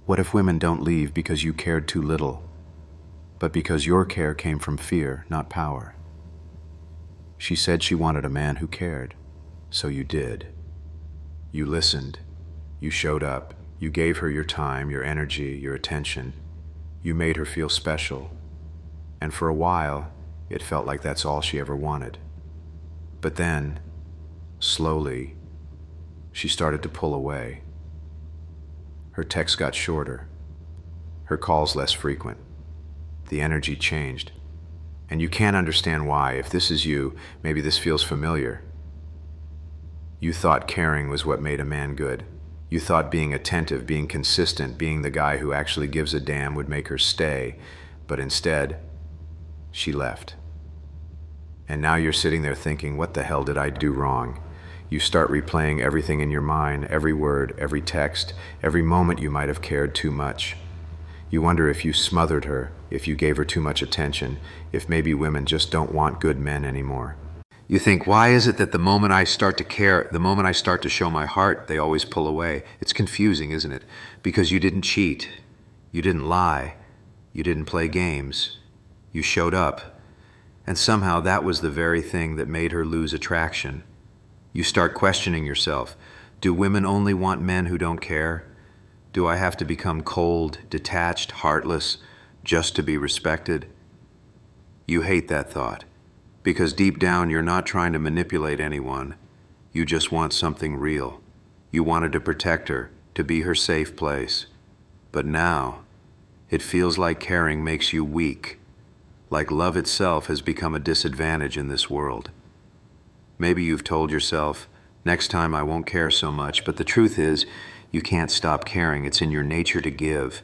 What if women don't leave because you cared too little, but because your care came from fear, not power? She said she wanted a man who cared, so you did. You listened, you showed up, you gave her your time, your energy, your attention. You made her feel special, and for a while, it felt like that's all she ever wanted. But then, slowly, she started to pull away. Her texts got shorter, her calls less frequent. The energy changed. And you can't understand why. If this is you, maybe this feels familiar. You thought caring was what made a man good. You thought being attentive, being consistent, being the guy who actually gives a damn would make her stay. But instead, she left. And now you're sitting there thinking, what the hell did I do wrong? You start replaying everything in your mind, every word, every text, every moment you might have cared too much. You wonder if you smothered her, if you gave her too much attention, if maybe women just don't want good men anymore. You think, why is it that the moment I start to care, the moment I start to show my heart, they always pull away? It's confusing, isn't it? Because you didn't cheat, you didn't lie, you didn't play games, you showed up. And somehow that was the very thing that made her lose attraction. You start questioning yourself. Do women only want men who don't care? Do I have to become cold, detached, heartless, just to be respected? You hate that thought, because deep down you're not trying to manipulate anyone. You just want something real. You wanted to protect her, to be her safe place. But now, it feels like caring makes you weak, like love itself has become a disadvantage in this world. Maybe you've told yourself, next time I won't care so much, but the truth is, you can't stop caring. It's in your nature to give,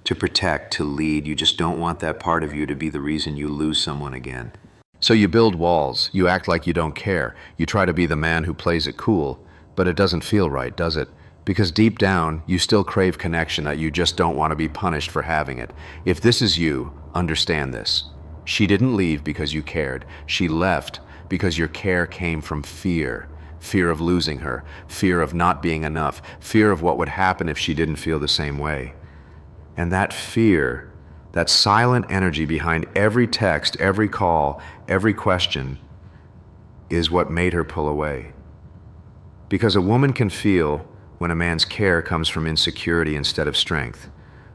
to protect, to lead. You just don't want that part of you to be the reason you lose someone again. So you build walls, you act like you don't care, you try to be the man who plays it cool, but it doesn't feel right, does it? Because deep down, you still crave connection that you just don't want to be punished for having it. If this is you, understand this. She didn't leave because you cared. She left because your care came from fear. Fear of losing her, fear of not being enough, fear of what would happen if she didn't feel the same way. And that fear, that silent energy behind every text, every call, every question, is what made her pull away. Because a woman can feel when a man's care comes from insecurity instead of strength.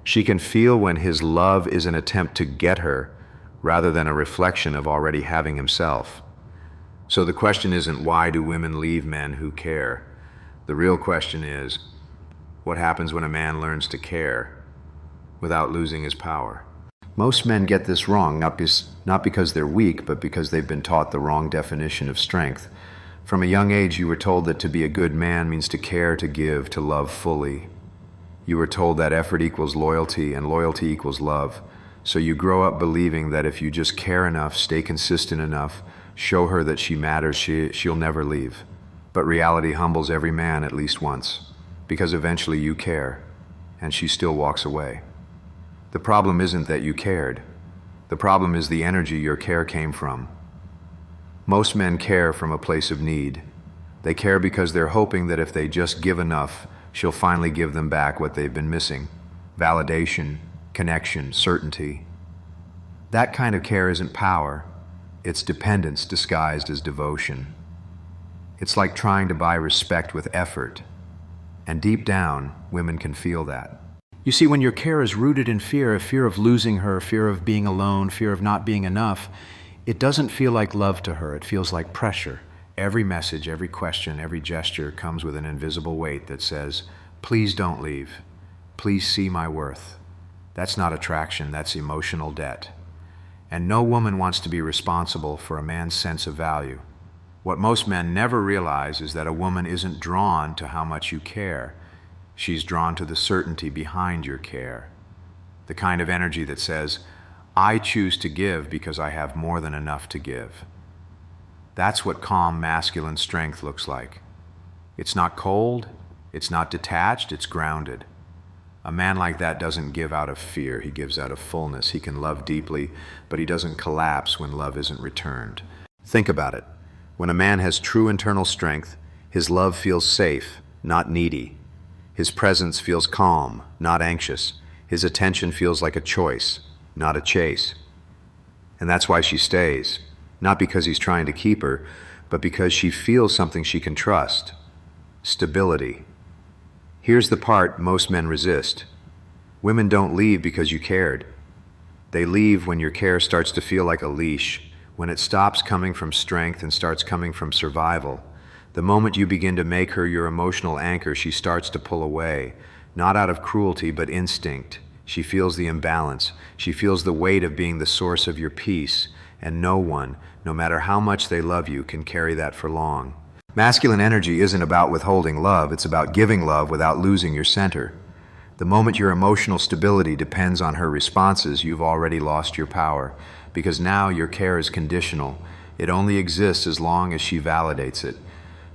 She can feel when his love is an attempt to get her rather than a reflection of already having himself. So the question isn't, why do women leave men who care? The real question is, what happens when a man learns to care without losing his power? Most men get this wrong, not because they're weak, but because they've been taught the wrong definition of strength. From a young age, you were told that to be a good man means to care, to give, to love fully. You were told that effort equals loyalty and loyalty equals love. So you grow up believing that if you just care enough, stay consistent enough, show her that she matters, she'll never leave. But reality humbles every man at least once, because eventually you care, and she still walks away. The problem isn't that you cared. The problem is the energy your care came from. Most men care from a place of need. They care because they're hoping that if they just give enough, she'll finally give them back what they've been missing: validation, connection, certainty. That kind of care isn't power. It's dependence disguised as devotion. It's like trying to buy respect with effort. And deep down, women can feel that. You see, when your care is rooted in fear of losing her, fear of being alone, fear of not being enough, it doesn't feel like love to her. It feels like pressure. Every message, every question, every gesture comes with an invisible weight that says, please don't leave. Please see my worth. That's not attraction, that's emotional debt. And no woman wants to be responsible for a man's sense of value. What most men never realize is that a woman isn't drawn to how much you care. She's drawn to the certainty behind your care. The kind of energy that says, I choose to give because I have more than enough to give. That's what calm masculine strength looks like. It's not cold, it's not detached, it's grounded. A man like that doesn't give out of fear, he gives out of fullness. He can love deeply, but he doesn't collapse when love isn't returned. Think about it. When a man has true internal strength, his love feels safe, not needy. His presence feels calm, not anxious. His attention feels like a choice, not a chase. And that's why she stays. Not because he's trying to keep her, but because she feels something she can trust. Stability. Here's the part most men resist. Women don't leave because you cared. They leave when your care starts to feel like a leash, when it stops coming from strength and starts coming from survival. The moment you begin to make her your emotional anchor, she starts to pull away, not out of cruelty, but instinct. She feels the imbalance. She feels the weight of being the source of your peace, and no one, no matter how much they love you, can carry that for long. Masculine energy isn't about withholding love, it's about giving love without losing your center. The moment your emotional stability depends on her responses, you've already lost your power, because now your care is conditional. It only exists as long as she validates it.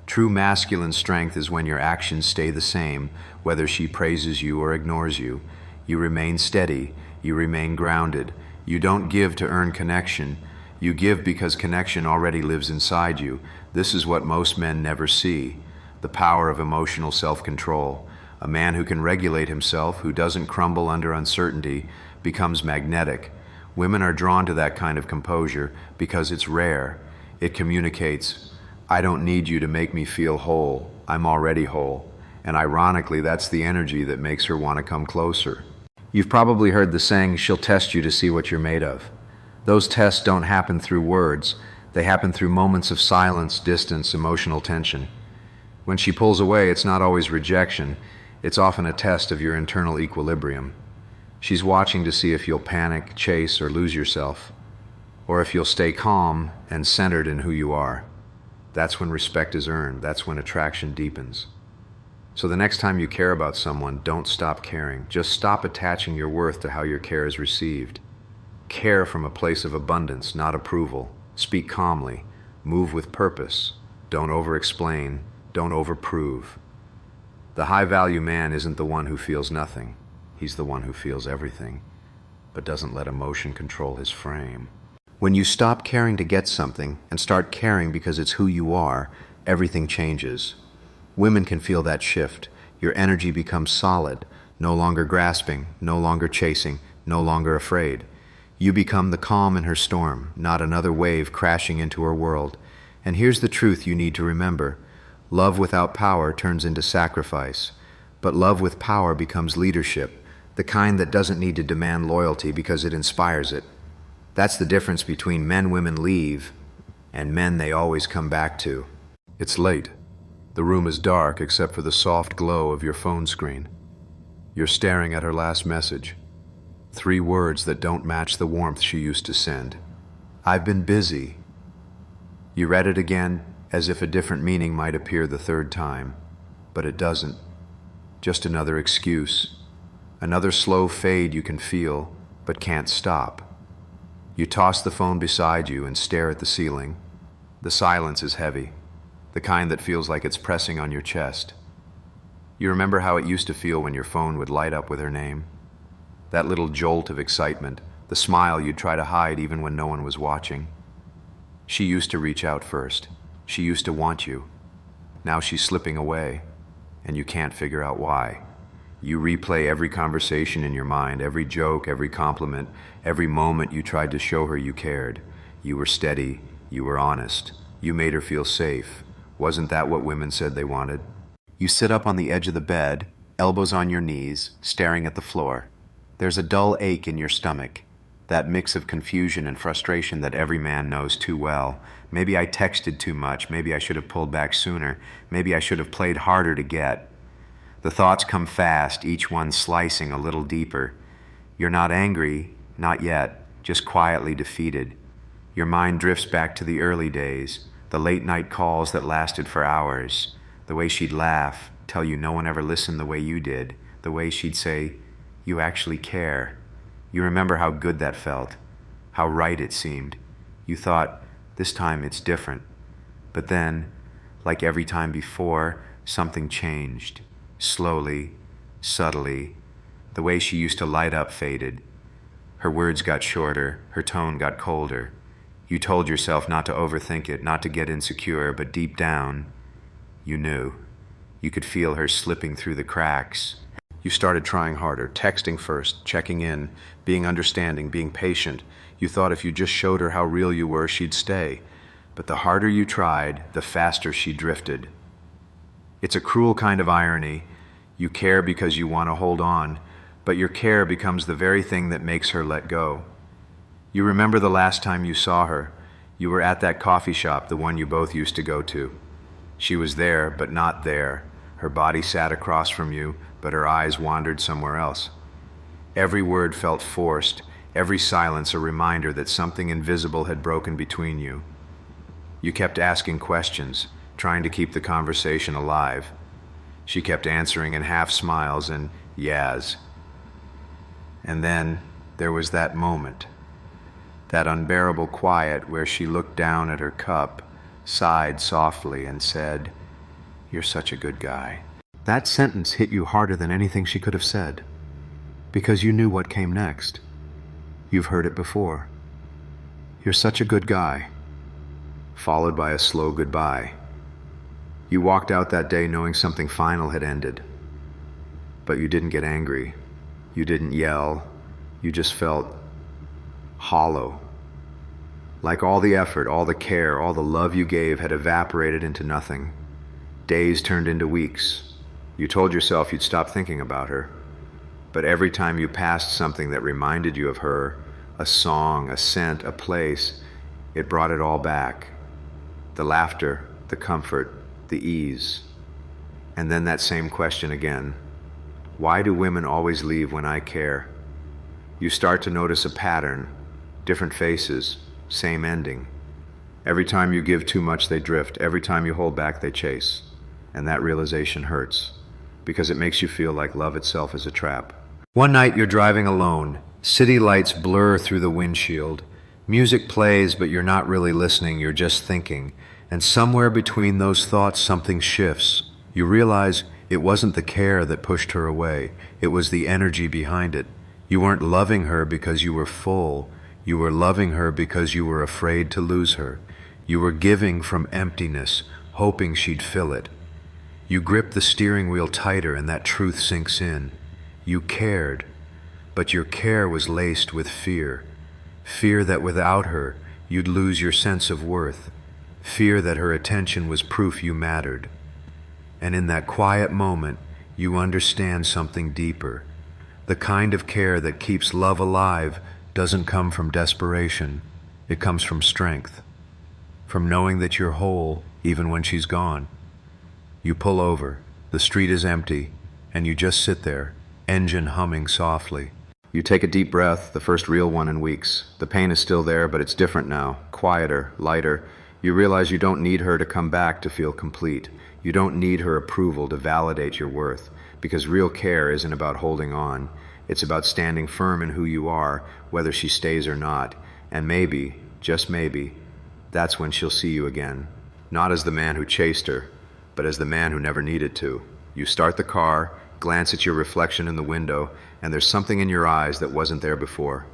True masculine strength is when your actions stay the same, whether she praises you or ignores you. You remain steady, you remain grounded. You don't give to earn connection. You give because connection already lives inside you. This is what most men never see: the power of emotional self-control. A man who can regulate himself, who doesn't crumble under uncertainty, becomes magnetic. Women are drawn to that kind of composure because it's rare. It communicates, I don't need you to make me feel whole. I'm already whole. And ironically, that's the energy that makes her want to come closer. You've probably heard the saying, she'll test you to see what you're made of. Those tests don't happen through words. They happen through moments of silence, distance, emotional tension. When she pulls away, it's not always rejection. It's often a test of your internal equilibrium. She's watching to see if you'll panic, chase, or lose yourself, or if you'll stay calm and centered in who you are. That's when respect is earned. That's when attraction deepens. So the next time you care about someone, don't stop caring. Just stop attaching your worth to how your care is received. Care from a place of abundance, not approval. Speak calmly. Move with purpose. Don't over-explain. Don't over-prove. The high-value man isn't the one who feels nothing. He's the one who feels everything, but doesn't let emotion control his frame. When you stop caring to get something and start caring because it's who you are, everything changes. Women can feel that shift. Your energy becomes solid, no longer grasping, no longer chasing, no longer afraid. You become the calm in her storm, not another wave crashing into her world. And here's the truth you need to remember. Love without power turns into sacrifice, but love with power becomes leadership, the kind that doesn't need to demand loyalty because it inspires it. That's the difference between men women leave and men they always come back to. It's late. The room is dark except for the soft glow of your phone screen. You're staring at her last message. 3 words that don't match the warmth she used to send. I've been busy. You read it again, as if a different meaning might appear the 3rd time, but it doesn't. Just another excuse. Another slow fade you can feel, but can't stop. You toss the phone beside you and stare at the ceiling. The silence is heavy, the kind that feels like it's pressing on your chest. You remember how it used to feel when your phone would light up with her name? That little jolt of excitement, the smile you'd try to hide even when no one was watching. She used to reach out first. She used to want you. Now she's slipping away, and you can't figure out why. You replay every conversation in your mind, every joke, every compliment, every moment you tried to show her you cared. You were steady, you were honest, you made her feel safe. Wasn't that what women said they wanted? You sit up on the edge of the bed, elbows on your knees, staring at the floor. There's a dull ache in your stomach, that mix of confusion and frustration that every man knows too well. Maybe I texted too much, maybe I should have pulled back sooner, maybe I should have played harder to get. The thoughts come fast, each one slicing a little deeper. You're not angry, not yet, just quietly defeated. Your mind drifts back to the early days, the late night calls that lasted for hours, the way she'd laugh, tell you no one ever listened the way you did, the way she'd say, you actually care. You remember how good that felt, how right it seemed. You thought, this time it's different. But then, like every time before, something changed. Slowly, subtly, the way she used to light up faded. Her words got shorter, her tone got colder. You told yourself not to overthink it, not to get insecure, but deep down, you knew. You could feel her slipping through the cracks. You started trying harder, texting first, checking in, being understanding, being patient. You thought if you just showed her how real you were, she'd stay. But the harder you tried, the faster she drifted. It's a cruel kind of irony. You care because you want to hold on, but your care becomes the very thing that makes her let go. You remember the last time you saw her. You were at that coffee shop, the one you both used to go to. She was there, but not there. Her body sat across from you, but her eyes wandered somewhere else. Every word felt forced, every silence a reminder that something invisible had broken between you. You kept asking questions, trying to keep the conversation alive. She kept answering in half smiles and yeahs. And then there was that moment, that unbearable quiet where she looked down at her cup, sighed softly, and said, "You're such a good guy." That sentence hit you harder than anything she could have said, because you knew what came next. You've heard it before. "You're such a good guy," followed by a slow goodbye. You walked out that day knowing something final had ended, but you didn't get angry. You didn't yell. You just felt hollow. Like all the effort, all the care, all the love you gave had evaporated into nothing. Days turned into weeks. You told yourself you'd stop thinking about her, but every time you passed something that reminded you of her, a song, a scent, a place, it brought it all back. The laughter, the comfort, the ease. And then that same question again. Why do women always leave when I care? You start to notice a pattern, different faces, same ending. Every time you give too much, they drift. Every time you hold back, they chase. And that realization hurts, because it makes you feel like love itself is a trap. One night you're driving alone. City lights blur through the windshield. Music plays, but you're not really listening, you're just thinking. And somewhere between those thoughts, something shifts. You realize it wasn't the care that pushed her away. It was the energy behind it. You weren't loving her because you were full. You were loving her because you were afraid to lose her. You were giving from emptiness, hoping she'd fill it. You grip the steering wheel tighter and that truth sinks in. You cared, but your care was laced with fear. Fear that without her, you'd lose your sense of worth. Fear that her attention was proof you mattered. And in that quiet moment, you understand something deeper. The kind of care that keeps love alive doesn't come from desperation. It comes from strength. From knowing that you're whole even when she's gone. You pull over, the street is empty, and you just sit there, engine humming softly. You take a deep breath, the first real one in weeks. The pain is still there, but it's different now, quieter, lighter. You realize you don't need her to come back to feel complete. You don't need her approval to validate your worth, because real care isn't about holding on. It's about standing firm in who you are, whether she stays or not. And maybe, just maybe, that's when she'll see you again. Not as the man who chased her, but as the man who never needed to. You start the car, glance at your reflection in the window, and there's something in your eyes that wasn't there before.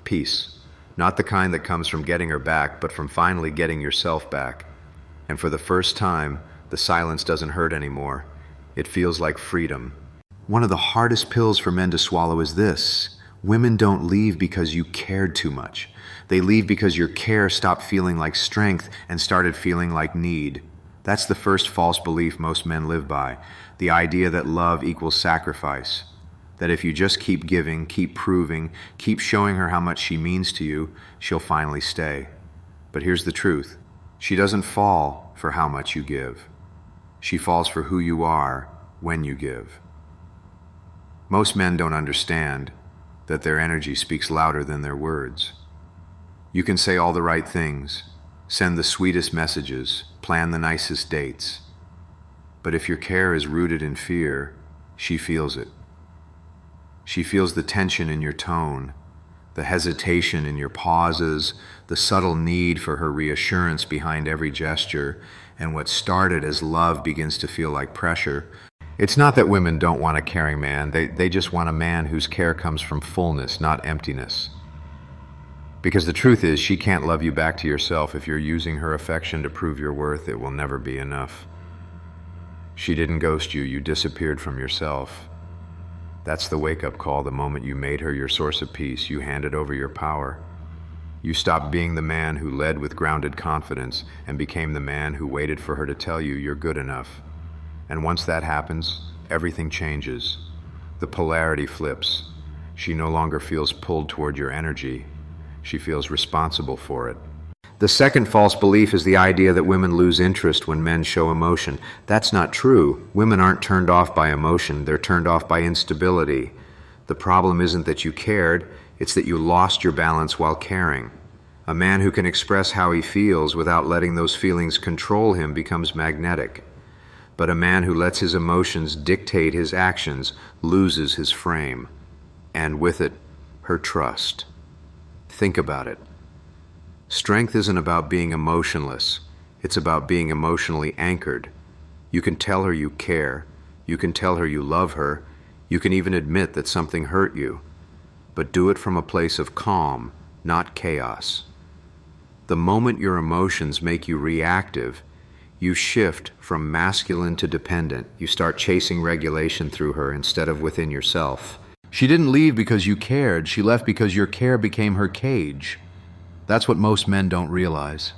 Peace. Not the kind that comes from getting her back, but from finally getting yourself back. And for the first time, the silence doesn't hurt anymore. It feels like freedom. One of the hardest pills for men to swallow is this. Women don't leave because you cared too much. They leave because your care stopped feeling like strength and started feeling like need. That's the first false belief most men live by. The idea that love equals sacrifice. That if you just keep giving, keep proving, keep showing her how much she means to you, she'll finally stay. But here's the truth. She doesn't fall for how much you give. She falls for who you are when you give. Most men don't understand that their energy speaks louder than their words. You can say all the right things, send the sweetest messages, plan the nicest dates. But if your care is rooted in fear, she feels it. She feels the tension in your tone, the hesitation in your pauses, the subtle need for her reassurance behind every gesture, and what started as love begins to feel like pressure. It's not that women don't want a caring man, they just want a man whose care comes from fullness, not emptiness. Because the truth is, she can't love you back to yourself if you're using her affection to prove your worth. It will never be enough. She didn't ghost you, you disappeared from yourself. That's the wake-up call the moment you made her your source of peace. You handed over your power. You stopped being the man who led with grounded confidence and became the man who waited for her to tell you you're good enough. And once that happens, everything changes. The polarity flips. She no longer feels pulled toward your energy. She feels responsible for it. The second false belief is the idea that women lose interest when men show emotion. That's not true. Women aren't turned off by emotion. They're turned off by instability. The problem isn't that you cared, it's that you lost your balance while caring. A man who can express how he feels without letting those feelings control him becomes magnetic. But a man who lets his emotions dictate his actions loses his frame, and with it, her trust. Think about it. Strength isn't about being emotionless. It's about being emotionally anchored. You can tell her you care. You can tell her you love her. You can even admit that something hurt you. But do it from a place of calm, not chaos. The moment your emotions make you reactive, you shift from masculine to dependent. You start chasing regulation through her instead of within yourself. She didn't leave because you cared. She left because your care became her cage. That's what most men don't realize.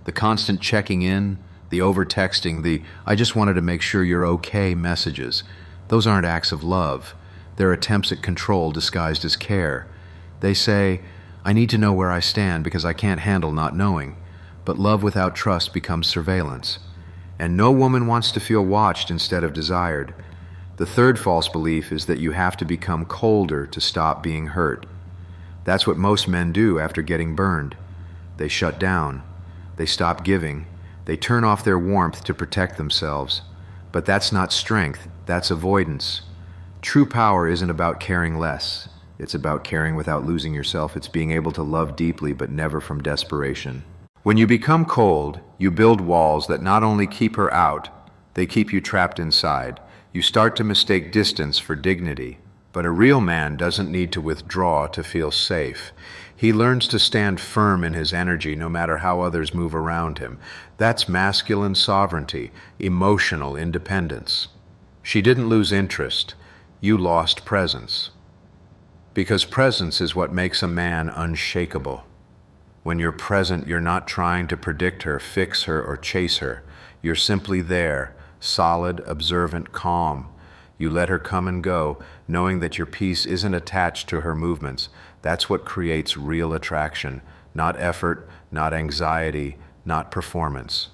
The constant checking in, the over-texting, the "I just wanted to make sure you're okay" messages. Those aren't acts of love. They're attempts at control disguised as care. They say, "I need to know where I stand because I can't handle not knowing." But love without trust becomes surveillance. And no woman wants to feel watched instead of desired. The third false belief is that you have to become colder to stop being hurt. That's what most men do after getting burned. They shut down. They stop giving. They turn off their warmth to protect themselves. But that's not strength, that's avoidance. True power isn't about caring less. It's about caring without losing yourself. It's being able to love deeply but never from desperation. When you become cold, you build walls that not only keep her out, they keep you trapped inside. You start to mistake distance for dignity. But a real man doesn't need to withdraw to feel safe. He learns to stand firm in his energy no matter how others move around him. That's masculine sovereignty, emotional independence. She didn't lose interest. You lost presence. Because presence is what makes a man unshakable. When you're present, you're not trying to predict her, fix her, or chase her. You're simply there, solid, observant, calm. You let her come and go, knowing that your peace isn't attached to her movements. That's what creates real attraction, not effort, not anxiety, not performance.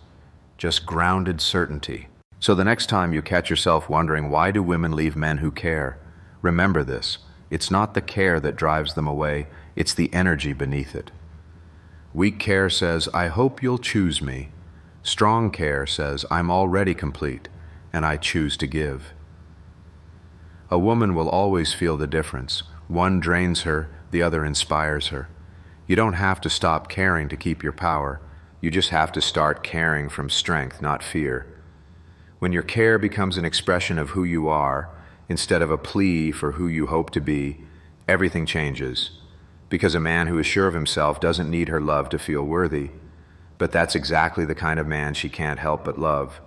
Just grounded certainty. So the next time you catch yourself wondering, why do women leave men who care? Remember this. It's not the care that drives them away, it's the energy beneath it. Weak care says, "I hope you'll choose me." Strong care says, "I'm already complete, and I choose to give." A woman will always feel the difference. One drains her, the other inspires her. You don't have to stop caring to keep your power. You just have to start caring from strength, not fear. When your care becomes an expression of who you are, instead of a plea for who you hope to be, everything changes. Because a man who is sure of himself doesn't need her love to feel worthy. But that's exactly the kind of man she can't help but love.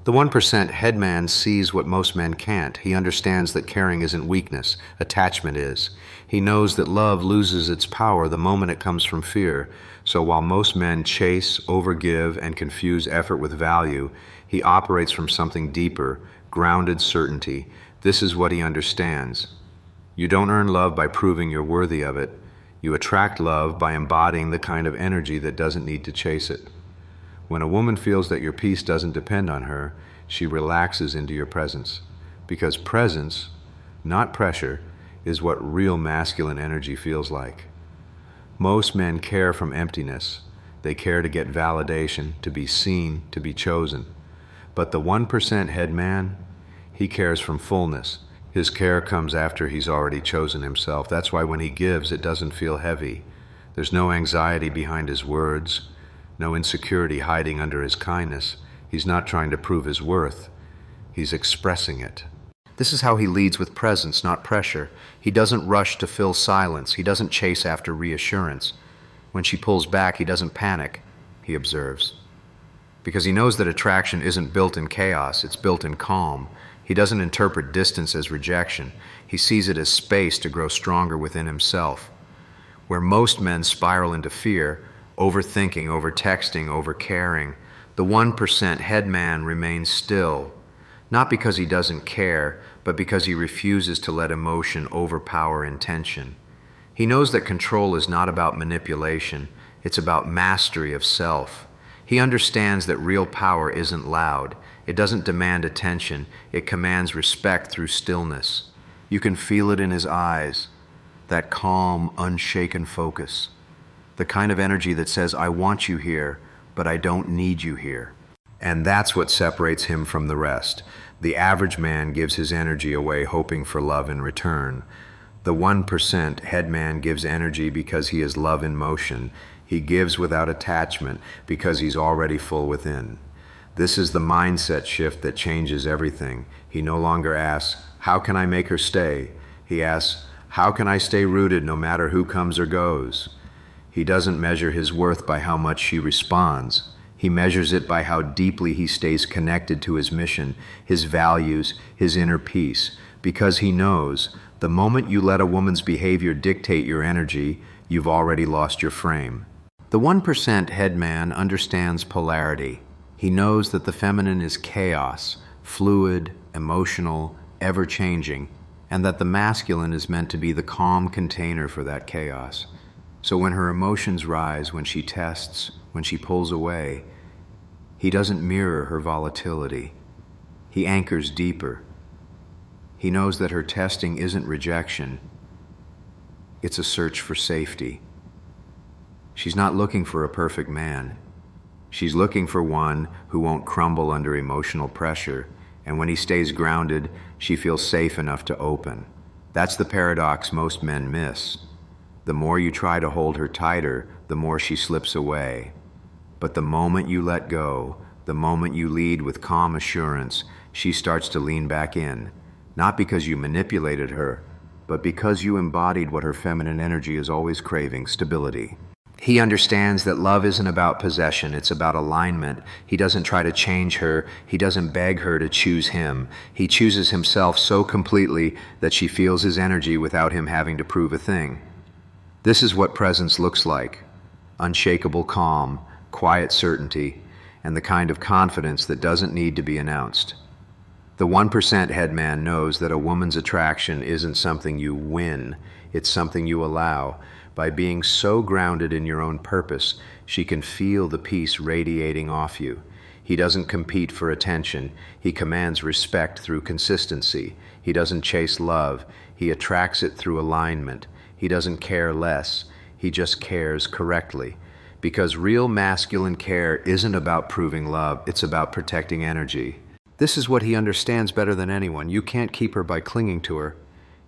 The 1% head man sees what most men can't. He understands that caring isn't weakness, attachment is. He knows that love loses its power the moment it comes from fear. So while most men chase, overgive, and confuse effort with value, he operates from something deeper, grounded certainty. This is what he understands. You don't earn love by proving you're worthy of it. You attract love by embodying the kind of energy that doesn't need to chase it. When a woman feels that your peace doesn't depend on her, she relaxes into your presence. Because presence, not pressure, is what real masculine energy feels like. Most men care from emptiness. They care to get validation, to be seen, to be chosen. But the 1% head man, he cares from fullness. His care comes after he's already chosen himself. That's why when he gives, it doesn't feel heavy. There's no anxiety behind his words. No insecurity hiding under his kindness. He's not trying to prove his worth. He's expressing it. This is how he leads with presence, not pressure. He doesn't rush to fill silence. He doesn't chase after reassurance. When she pulls back, he doesn't panic. He observes. because he knows that attraction isn't built in chaos, it's built in calm. He doesn't interpret distance as rejection. He sees it as space to grow stronger within himself. Where most men spiral into fear, overthinking, overtexting, overcaring, the 1% head man remains still, not because he doesn't care, but because he refuses to let emotion overpower intention. He knows that control is not about manipulation, it's about mastery of self. He understands that real power isn't loud. It doesn't demand attention. It commands respect through stillness. You can feel it in his eyes, that calm, unshaken focus, the kind of energy that says, I want you here, but I don't need you here. And that's what separates him from the rest. The average man gives his energy away hoping for love in return. The 1% head man gives energy because he is love in motion. He gives without attachment because he's already full within. This is the mindset shift that changes everything. He no longer asks, how can I make her stay? He asks, how can I stay rooted no matter who comes or goes? He doesn't measure his worth by how much she responds. He measures it by how deeply he stays connected to his mission, his values, his inner peace, because he knows the moment you let a woman's behavior dictate your energy, you've already lost your frame. The 1% head man understands polarity. He knows that the feminine is chaos, fluid, emotional, ever-changing, and that the masculine is meant to be the calm container for that chaos. So when her emotions rise, when she tests, when she pulls away, he doesn't mirror her volatility. He anchors deeper. He knows that her testing isn't rejection. It's a search for safety. She's not looking for a perfect man. She's looking for one who won't crumble under emotional pressure, and when he stays grounded, she feels safe enough to open. That's the paradox most men miss. The more you try to hold her tighter, the more she slips away. But the moment you let go, the moment you lead with calm assurance, she starts to lean back in, not because you manipulated her, but because you embodied what her feminine energy is always craving, stability. He understands that love isn't about possession, it's about alignment. He doesn't try to change her, he doesn't beg her to choose him. He chooses himself so completely that she feels his energy without him having to prove a thing. This is what presence looks like: unshakable calm, quiet certainty, and the kind of confidence that doesn't need to be announced. The 1% head man knows that a woman's attraction isn't something you win, it's something you allow. By being so grounded in your own purpose, she can feel the peace radiating off you. He doesn't compete for attention. He commands respect through consistency. He doesn't chase love. He attracts it through alignment. He doesn't care less. He just cares correctly. Because real masculine care isn't about proving love, it's about protecting energy. This is what he understands better than anyone. You can't keep her by clinging to her.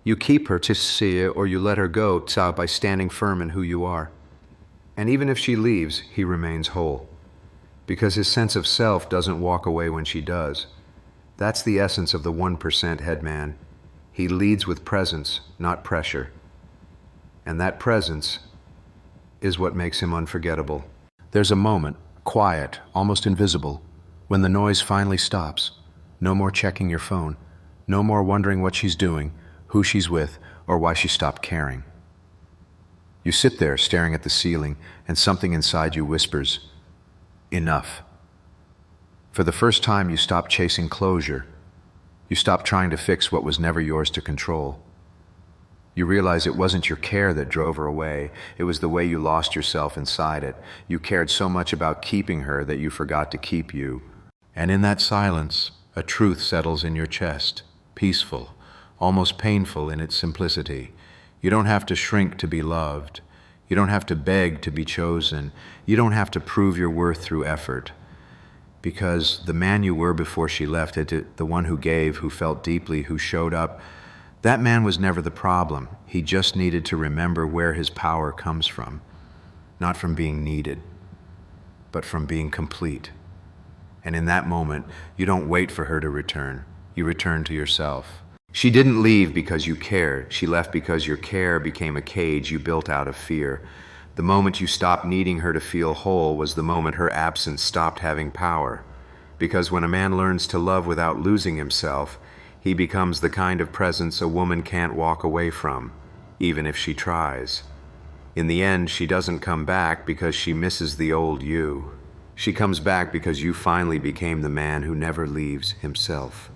You keep her to see or you let her go by standing firm in who you are. And even if she leaves, he remains whole. Because his sense of self doesn't walk away when she does. That's the essence of the 1% head man. He leads with presence, not pressure. And that presence is what makes him unforgettable. There's a moment, quiet, almost invisible, when the noise finally stops. No more checking your phone. No more wondering what she's doing, who she's with, or why she stopped caring. You sit there staring at the ceiling, and something inside you whispers, enough. For the first time, you stop chasing closure. You stop trying to fix what was never yours to control. You realize it wasn't your care that drove her away. It was the way you lost yourself inside it. You cared so much about keeping her that you forgot to keep you. And in that silence, a truth settles in your chest, peaceful, almost painful in its simplicity. You don't have to shrink to be loved. You don't have to beg to be chosen. You don't have to prove your worth through effort. Because the man you were before she left, the one who gave, who felt deeply, who showed up, that man was never the problem. He just needed to remember where his power comes from. Not from being needed, but from being complete. And in that moment, you don't wait for her to return. You return to yourself. She didn't leave because you cared. She left because your care became a cage you built out of fear. The moment you stopped needing her to feel whole was the moment her absence stopped having power. Because when a man learns to love without losing himself, he becomes the kind of presence a woman can't walk away from, even if she tries. In the end, she doesn't come back because she misses the old you. She comes back because you finally became the man who never leaves himself.